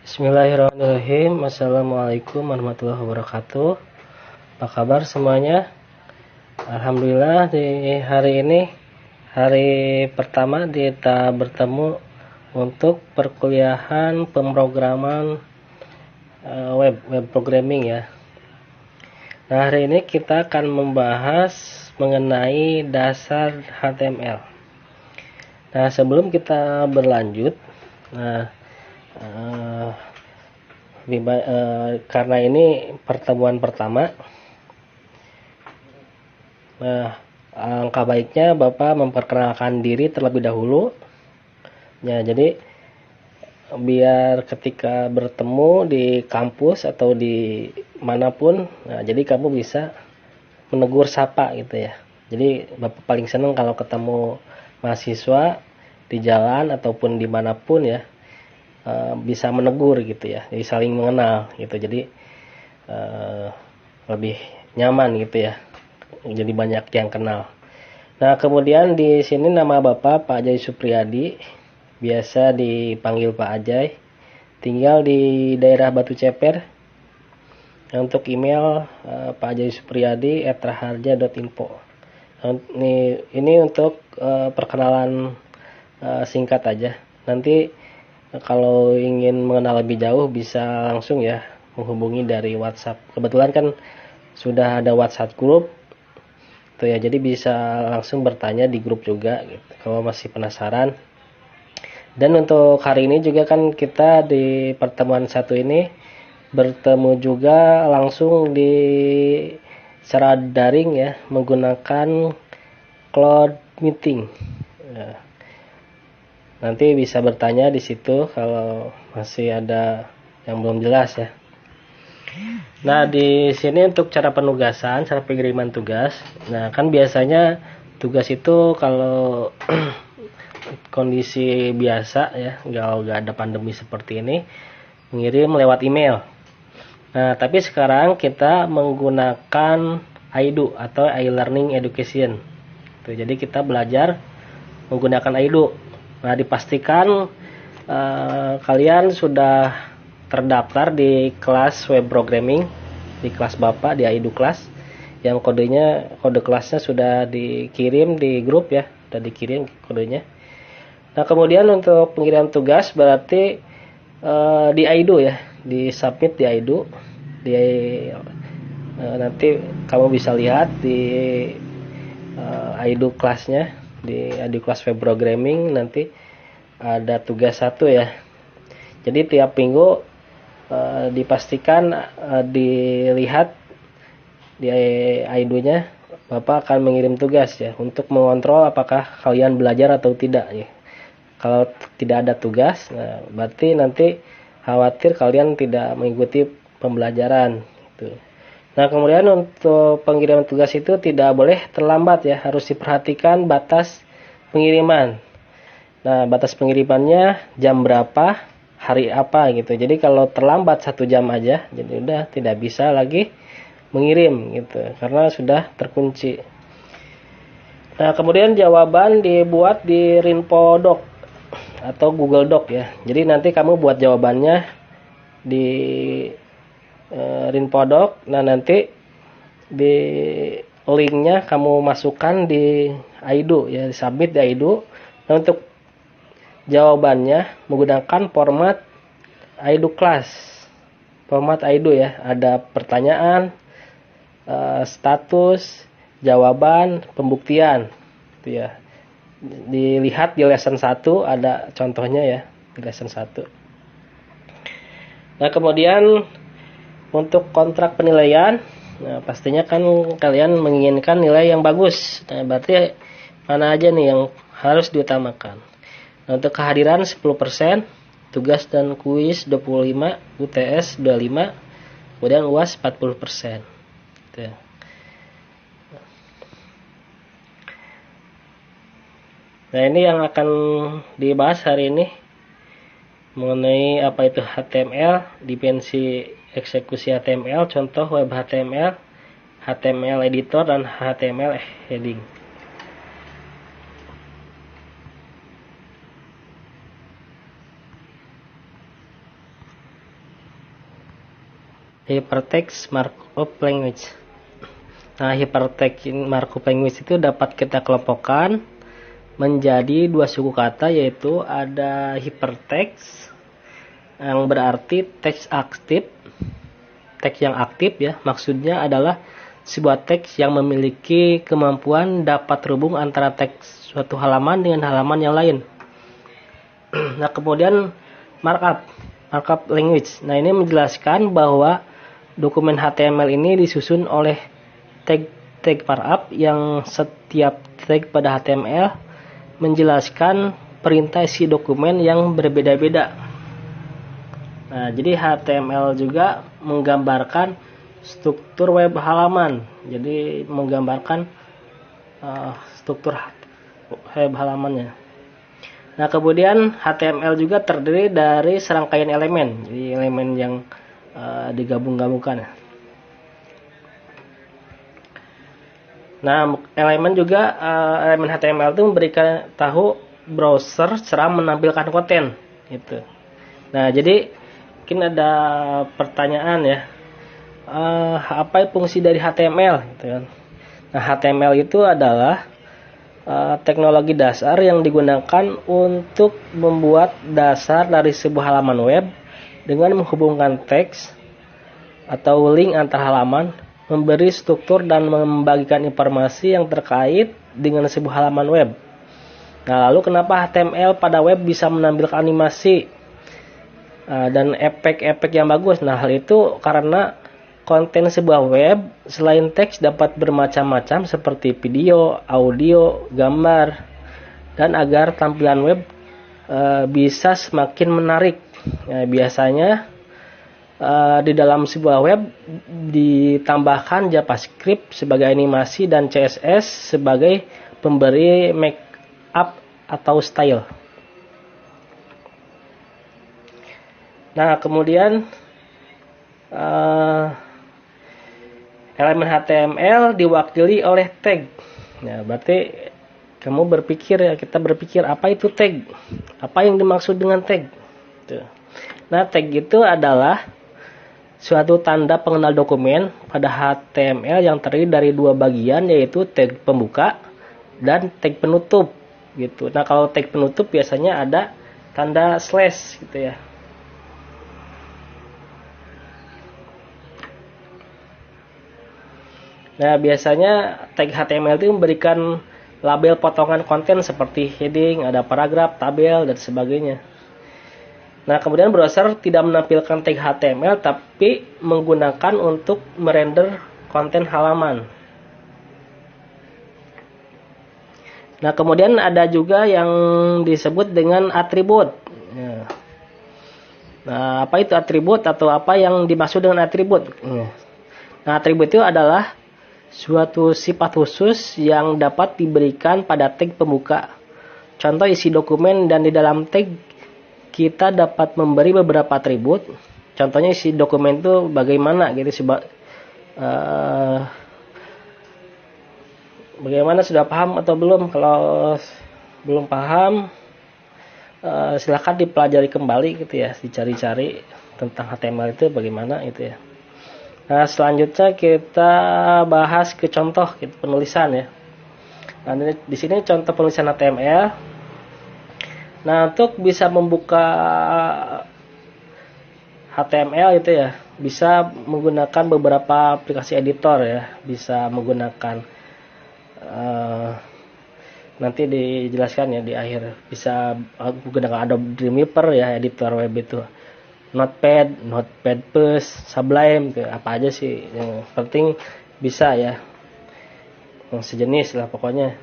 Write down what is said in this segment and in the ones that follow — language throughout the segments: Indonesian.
Bismillahirrahmanirrahim. Assalamualaikum warahmatullahi wabarakatuh. Apa kabar semuanya? Alhamdulillah di hari ini hari pertama kita bertemu untuk perkuliahan pemrograman web programming ya. Nah, hari ini kita akan membahas mengenai dasar HTML. Nah, sebelum kita berlanjut, karena ini pertemuan pertama, alangkah baiknya Bapak memperkenalkan diri terlebih dahulu. Ya, jadi biar ketika bertemu di kampus atau di manapun, jadi kamu bisa menegur sapa gitu ya. Jadi Bapak paling senang kalau ketemu mahasiswa di jalan ataupun dimanapun ya, bisa menegur gitu ya, jadi saling mengenal gitu, jadi lebih nyaman gitu ya, jadi banyak yang kenal. Nah, kemudian di sini nama Bapak Pak Ajay Supriyadi, biasa dipanggil Pak Ajay, tinggal di daerah Batu Ceper. Untuk email pakajaysupriyadi@raharja.info. Ini untuk perkenalan singkat aja. Nanti kalau ingin mengenal lebih jauh bisa langsung ya menghubungi dari WhatsApp. Kebetulan kan sudah ada WhatsApp grup tuh ya, jadi bisa langsung bertanya di grup juga gitu, kalau masih penasaran. Dan untuk hari ini juga kan kita di pertemuan satu ini bertemu juga langsung di secara daring ya, menggunakan cloud meeting. Nanti bisa bertanya di situ kalau masih ada yang belum jelas ya. Nah, di sini untuk cara penugasan, cara pengiriman tugas. Nah, kan biasanya tugas itu kalau kondisi biasa ya, nggak ada pandemi seperti ini, mengirim lewat email. Nah, tapi sekarang kita menggunakan iDo atau e-learning education. Tuh, jadi kita belajar menggunakan iDo. Nah, dipastikan kalian sudah terdaftar di kelas web programming, di kelas Bapak di iDo kelas, yang kode kelasnya sudah dikirim di grup ya, sudah dikirim kodenya. Nah, kemudian untuk pengiriman tugas berarti di iDo ya, di submit di iDo. Nanti kamu bisa lihat di iDo kelasnya, di iDo kelas web programming nanti ada tugas 1 ya. Jadi tiap minggu dipastikan dilihat di iDo-nya, Bapak akan mengirim tugas ya untuk mengontrol apakah kalian belajar atau tidak ya. Kalau tidak ada tugas, nah berarti nanti khawatir kalian tidak mengikuti pembelajaran gitu. Nah, kemudian untuk pengiriman tugas itu tidak boleh terlambat ya, harus diperhatikan batas pengiriman. Nah, batas pengirimannya jam berapa, hari apa gitu. Jadi kalau terlambat 1 jam aja, jadi udah tidak bisa lagi mengirim gitu, karena sudah terkunci. Nah, kemudian jawaban dibuat di Rinpodoc atau Google Doc ya. Jadi nanti kamu buat jawabannya di Rinpodoc. Nah, nanti di linknya kamu masukkan di iDo ya, submit di iDo. Nah, untuk jawabannya menggunakan format iDo class, format iDo ya, ada pertanyaan, status, jawaban, pembuktian itu ya. Dilihat di lesson 1 ada contohnya ya, di lesson 1. Nah, kemudian untuk kontrak penilaian, nah pastinya kan kalian menginginkan nilai yang bagus. Nah, berarti mana aja nih yang harus diutamakan. Nah, untuk kehadiran 10%, tugas dan kuis 25, UTS 25, kemudian UAS 40%. Gitu ya. Nah, ini yang akan dibahas hari ini mengenai apa itu HTML, dimensi eksekusi HTML, contoh web HTML, HTML editor, dan HTML heading. Hypertext Markup Language. Nah, hypertext markup language itu dapat kita kelompokkan menjadi dua suku kata, yaitu ada hypertext yang berarti teks aktif, teks yang aktif ya. Maksudnya adalah sebuah teks yang memiliki kemampuan dapat terhubung antara teks suatu halaman dengan halaman yang lain. Nah, kemudian markup language. Nah, ini menjelaskan bahwa dokumen HTML ini disusun oleh tag markup yang setiap tag pada HTML menjelaskan perintah isi dokumen yang berbeda-beda. Nah, jadi HTML juga menggambarkan struktur web halaman. Jadi menggambarkan struktur web halamannya. Nah, kemudian HTML juga terdiri dari serangkaian elemen. Jadi elemen yang digabung-gabungkan. Nah, elemen HTML itu memberikan tahu browser cara menampilkan konten gitu. Nah, jadi mungkin ada pertanyaan ya, apa fungsi dari HTML gitu kan. Nah, HTML itu adalah teknologi dasar yang digunakan untuk membuat dasar dari sebuah halaman web dengan menghubungkan teks atau link antar halaman, memberi struktur dan membagikan informasi yang terkait dengan sebuah halaman web. Nah, lalu kenapa HTML pada web bisa menampilkan animasi dan efek-efek yang bagus? Nah, hal itu karena konten sebuah web selain teks dapat bermacam-macam seperti video, audio, gambar, dan agar tampilan web bisa semakin menarik. Nah, biasanya di dalam sebuah web ditambahkan JavaScript sebagai animasi dan CSS sebagai pemberi markup atau style. Nah, kemudian elemen HTML diwakili oleh tag. Nah, berarti kita berpikir apa itu tag? Apa yang dimaksud dengan tag? Nah, tag itu adalah suatu tanda pengenal dokumen pada HTML yang terdiri dari dua bagian, yaitu tag pembuka dan tag penutup gitu. Nah, kalau tag penutup biasanya ada tanda slash gitu ya. Nah, biasanya tag HTML itu memberikan label potongan konten seperti heading, ada paragraf, tabel, dan sebagainya. Nah, kemudian browser tidak menampilkan tag HTML tapi menggunakan untuk merender konten halaman. Nah, kemudian ada juga yang disebut dengan atribut. Nah, apa itu atribut atau apa yang dimaksud dengan atribut? Nah, atribut itu adalah suatu sifat khusus yang dapat diberikan pada tag pembuka. Contoh isi dokumen, dan di dalam tag kita dapat memberi beberapa atribut. Contohnya isi dokumen itu bagaimana gitu. Bagaimana, sudah paham atau belum? Kalau belum paham, silahkan dipelajari kembali gitu ya, dicari-cari tentang HTML itu bagaimana itu ya. Nah, selanjutnya kita bahas ke contoh gitu, penulisan ya. Nah, di sini contoh penulisan HTML. Nah, untuk bisa membuka HTML itu ya, bisa menggunakan beberapa aplikasi editor ya. Bisa menggunakan nanti dijelaskan ya di akhir. Bisa menggunakan Adobe Dreamweaver ya, editor web itu. Notepad+, Sublime, apa aja sih. Yang penting bisa ya. Yang sejenis lah pokoknya.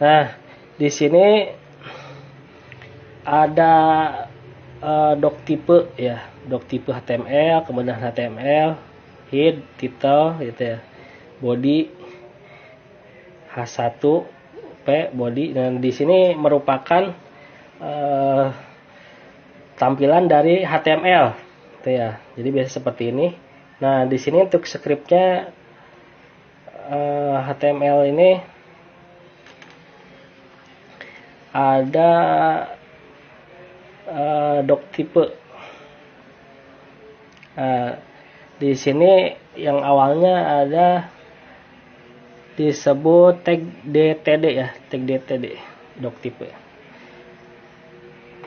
Nah, di sini ada doc type ya, doc type HTML, kemudian HTML, head, title gitu ya, body, H1, P, body. Dan di sini merupakan tampilan dari HTML gitu ya. Jadi biasa seperti ini. Nah, di sini untuk scriptnya HTML ini ada doc type. Di sini yang awalnya ada disebut tag DTD ya, tag DTD, doc type.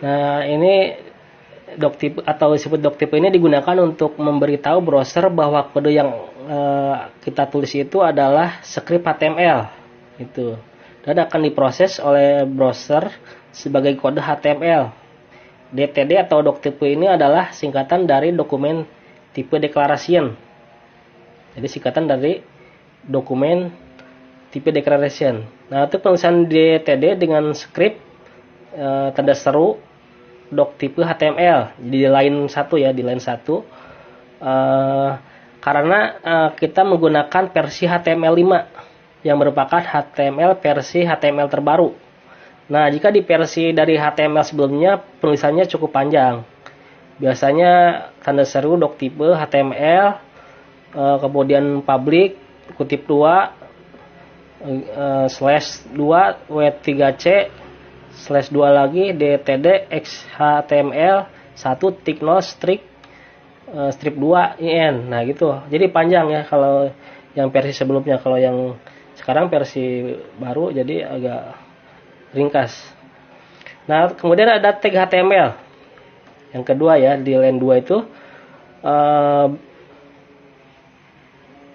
Nah, ini doc type atau disebut doc type ini digunakan untuk memberitahu browser bahwa kode yang kita tulis itu adalah script HTML itu, dan akan diproses oleh browser sebagai kode HTML. DTD atau doc type ini adalah singkatan dari dokumen tipe declaration. Jadi singkatan dari dokumen tipe declaration. Nah, untuk penulisan DTD dengan script tanda seru doc type HTML di line 1 ya, di line 1 karena kita menggunakan versi HTML5 yang merupakan HTML versi HTML terbaru. Nah, jika di versi dari HTML sebelumnya penulisannya cukup panjang. Biasanya tanda seru doc type HTML, kemudian public kutip 2 /2 w3c /2 lagi dtd xhtml 1 tick 0 strip 2 in. Nah, gitu. Jadi panjang ya kalau yang versi sebelumnya. Kalau yang sekarang versi baru jadi agak ringkas. Nah, kemudian ada tag HTML. Yang kedua ya, di line 2 itu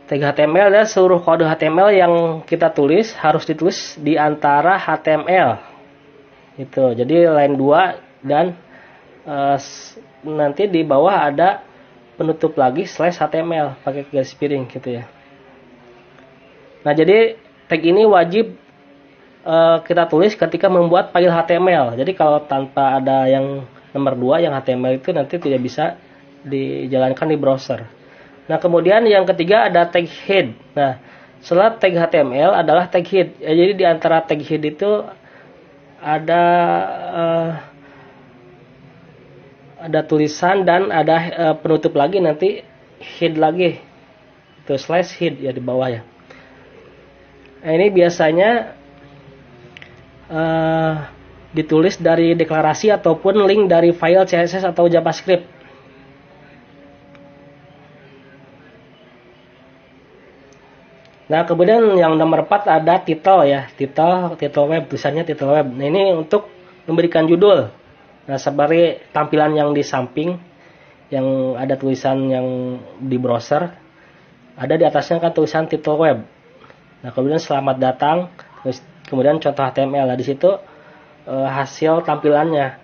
tag HTML adalah seluruh kode HTML yang kita tulis harus ditulis di antara HTML. Itu. Jadi line 2 dan nanti di bawah ada penutup lagi /HTML pakai garis miring gitu ya. Nah, jadi tag ini wajib kita tulis ketika membuat file HTML. Jadi kalau tanpa ada yang nomor 2 yang HTML itu nanti tidak bisa dijalankan di browser. Nah, kemudian yang ketiga ada tag head. Nah, setelah tag HTML adalah tag head. Ya, jadi di antara tag head itu ada tulisan dan ada penutup lagi nanti head lagi. Itu /head ya di bawah ya. Nah, ini biasanya ditulis dari deklarasi ataupun link dari file CSS atau JavaScript. Nah, kemudian yang nomor 4 ada title ya, title web, tulisannya title web. Nah, ini untuk memberikan judul. Nah, seperti tampilan yang di samping yang ada tulisan yang di browser, ada di atasnya kan tulisan title web. Nah, kemudian selamat datang, kemudian contoh HTML. Nah, di situ hasil tampilannya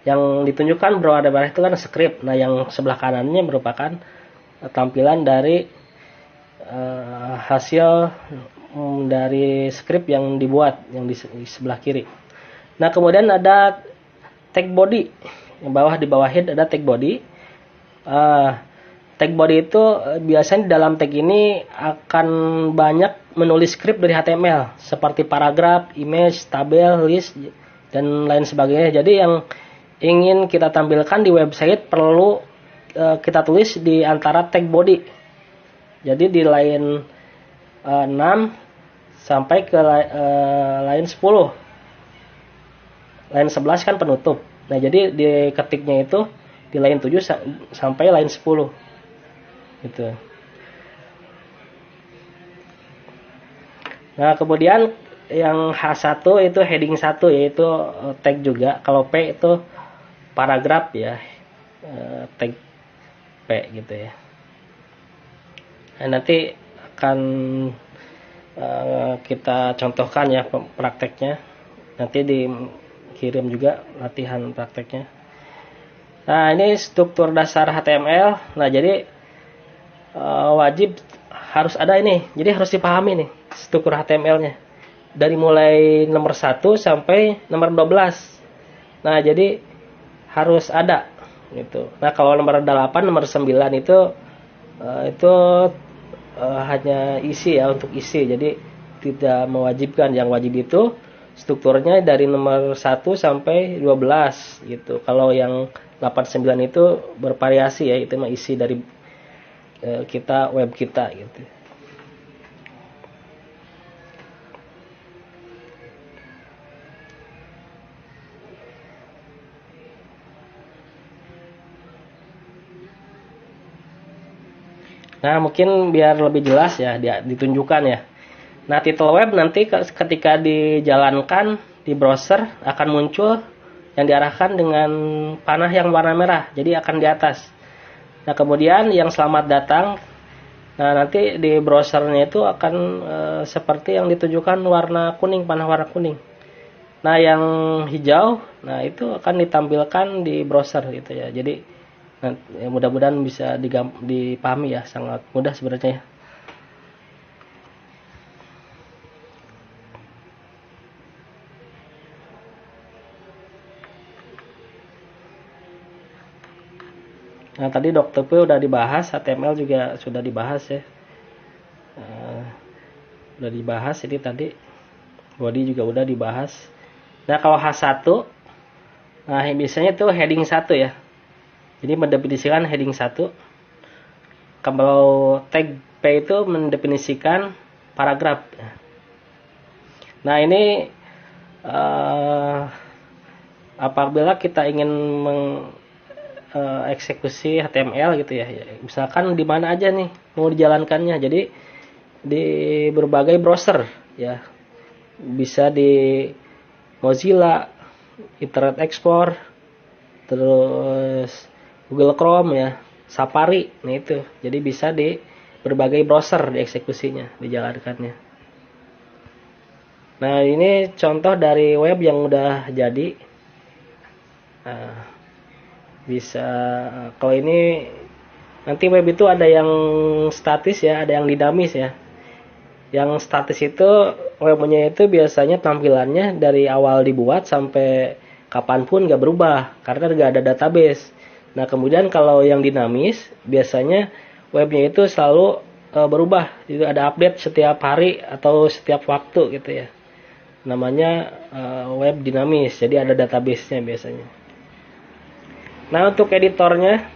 yang ditunjukkan berwarna itu kan script. Nah, yang sebelah kanannya merupakan tampilan dari hasil dari script yang dibuat yang di sebelah kiri. Nah, kemudian ada tag body. Yang di bawah head ada tag body. Tag body itu biasanya di dalam tag ini akan banyak menulis script dari HTML seperti paragraf, image, tabel, list dan lain sebagainya. Jadi yang ingin kita tampilkan di website perlu kita tulis di antara tag body. Jadi di line 6 sampai ke line 10. Line 11 kan penutup. Nah, jadi di ketiknya itu di line 7 sampai line 10. Gitu. Nah, kemudian yang H1 itu heading 1 yaitu tag juga. Kalau P itu paragraf ya. Tag P gitu ya. Nah, nanti akan kita contohkan ya prakteknya. Nanti dikirim juga latihan prakteknya. Nah, ini struktur dasar HTML. Nah, jadi wajib harus ada ini. Jadi harus dipahami nih struktur HTML-nya. Dari mulai nomor 1 sampai nomor 12. Nah, jadi harus ada gitu. Nah, kalau nomor 8, nomor 9 itu hanya isi ya, untuk isi. Jadi tidak mewajibkan. Yang wajib itu strukturnya dari nomor 1 sampai 12 gitu. Kalau yang 8 9 itu bervariasi ya, itu mah isi dari kita, web kita gitu. Nah, mungkin biar lebih jelas ya ditunjukkan ya. Nah, title web nanti ketika dijalankan di browser akan muncul yang diarahkan dengan panah yang warna merah. Jadi akan di atas. Nah, kemudian yang selamat datang. Nah, nanti di browsernya itu akan seperti yang ditunjukkan warna kuning, panah warna kuning. Nah, yang hijau, nah itu akan ditampilkan di browser gitu ya. Jadi ya, mudah-mudahan bisa dipahami ya, sangat mudah sebenarnya. Nah, tadi Dr. P udah dibahas, HTML juga sudah dibahas ya. Udah dibahas ini tadi. Body juga udah dibahas. Nah, kalau H1, nah biasanya itu heading 1 ya. Jadi mendefinisikan heading 1. Kalau tag P itu mendefinisikan paragraf. Nah, ini apabila kita ingin eksekusi HTML gitu ya, misalkan di mana aja nih mau dijalankannya. Jadi di berbagai browser ya, bisa di Mozilla, Internet Explorer, terus Google Chrome ya, Safari. Nah itu, jadi bisa di berbagai browser dieksekusinya, dijalankannya. Nah, ini contoh dari web yang udah jadi. Nah, bisa, kalau ini nanti web itu ada yang statis ya, ada yang dinamis ya. Yang statis itu webnya itu biasanya tampilannya dari awal dibuat sampai kapanpun gak berubah karena gak ada database. Nah, kemudian kalau yang dinamis biasanya webnya itu selalu berubah, itu ada update setiap hari atau setiap waktu gitu ya. Namanya web dinamis, jadi ada database-nya biasanya. Nah, untuk editornya,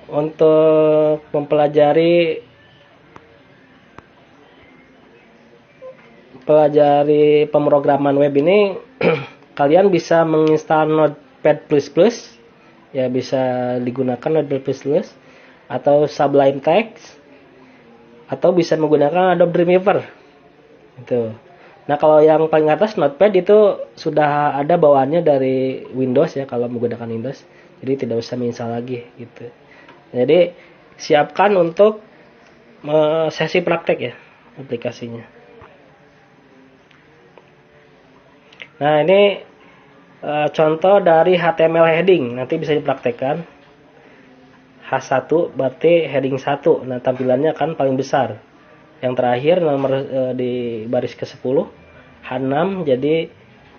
untuk mempelajari pemrograman web ini kalian bisa menginstal Notepad++, ya bisa digunakan Notepad++, atau Sublime Text, atau bisa menggunakan Adobe Dreamweaver. Itu. Nah, kalau yang paling atas Notepad itu sudah ada bawaannya dari Windows ya, kalau menggunakan Windows. Jadi tidak usah menginstal lagi gitu. Jadi siapkan untuk sesi praktek ya aplikasinya. Nah, ini contoh dari HTML heading, nanti bisa dipraktekkan. H1 berarti heading 1. Nah, tampilannya kan paling besar. Yang terakhir nomor di baris ke-10. H6 jadi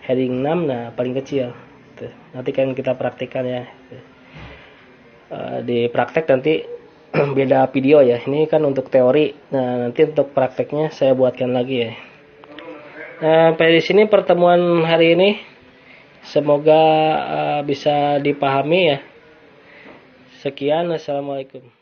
heading 6, nah paling kecil. Tuh. Nanti kan kita praktekkan ya. Di praktek nanti beda video ya. Ini kan untuk teori. Nah, nanti untuk prakteknya saya buatkan lagi ya. Nah, sampai di sini pertemuan hari ini. Semoga bisa dipahami ya. Sekian, assalamualaikum.